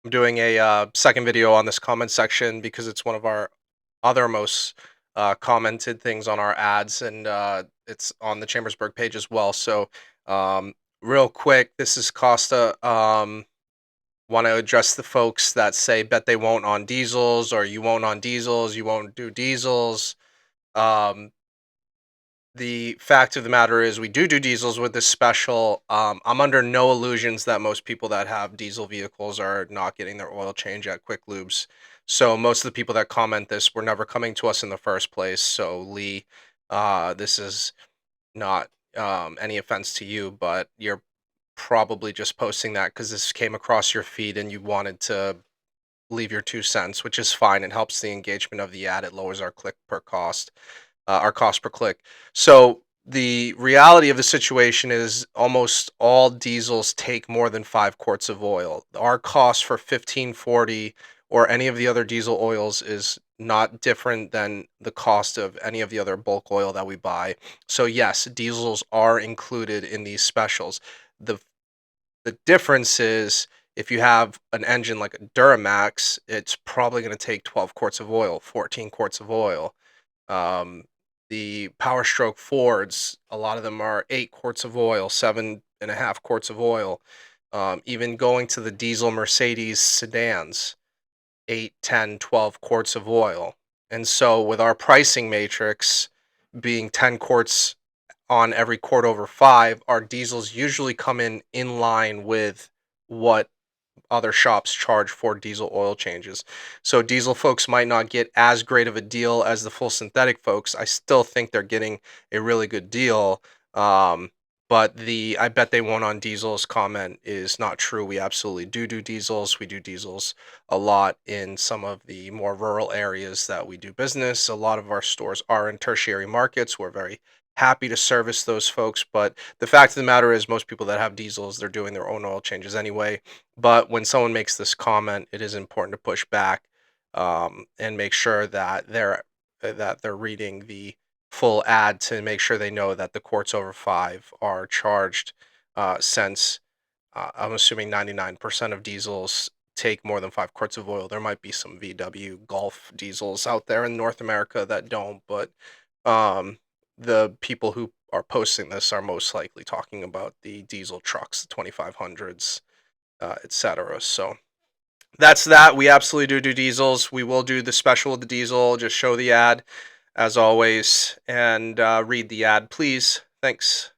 I'm doing a second video on this comment section because it's one of our other most commented things on our ads, and it's on the Chambersburg page as well. So, um, real quick, this is Costa. Want to address the folks that say bet they won't on diesels, or you won't on diesels, you won't do diesels. Um, the fact of the matter is, we do diesels with this special. I'm under no illusions that most people that have diesel vehicles are not getting their oil change at Quick Lubes. So most of the people that comment this were never coming to us in the first place. So Lee, this is not any offense to you, but you're probably just posting that because this came across your feed and you wanted to leave your 2 cents, which is fine. It helps the engagement of the ad. It lowers our cost per click. So the reality of the situation is almost all diesels take more than 5 quarts of oil. Our cost for 1540 or any of the other diesel oils is not different than the cost of any of the other bulk oil that we buy. So yes, diesels are included in these specials. The the difference is if you have an engine like a Duramax, it's probably going to take 12 quarts of oil, 14 quarts of oil. um, the Power Stroke Fords, a lot of them are 8 quarts of oil, 7.5 quarts of oil. Even going to the diesel Mercedes sedans, 8, 10, 12 quarts of oil. And so, with our pricing matrix being 10 quarts on every quart over 5, our diesels usually come in line with what other shops charge for diesel oil changes. So diesel folks might not get as great of a deal as the full synthetic folks. I still think they're getting a really good deal. Um, but the I bet they won't on diesels comment is not true. We absolutely do diesels. We do diesels a lot in some of the more rural areas that we do business. A lot of our stores are in tertiary markets. We're very happy to service those folks. But the fact of the matter is, most people that have diesels, they're doing their own oil changes anyway. But when someone makes this comment, it is important to push back, and make sure that they're reading the full ad to make sure they know that the quarts over 5 are charged. Since I'm assuming 99% of diesels take more than 5 quarts of oil. There might be some VW Golf diesels out there in North America that don't, but um, the people who are posting this are most likely talking about the diesel trucks, the 2500s, etc. So that's that. We absolutely do diesels. We will do the special with the diesel. Just show the ad as always and read the ad, please. Thanks.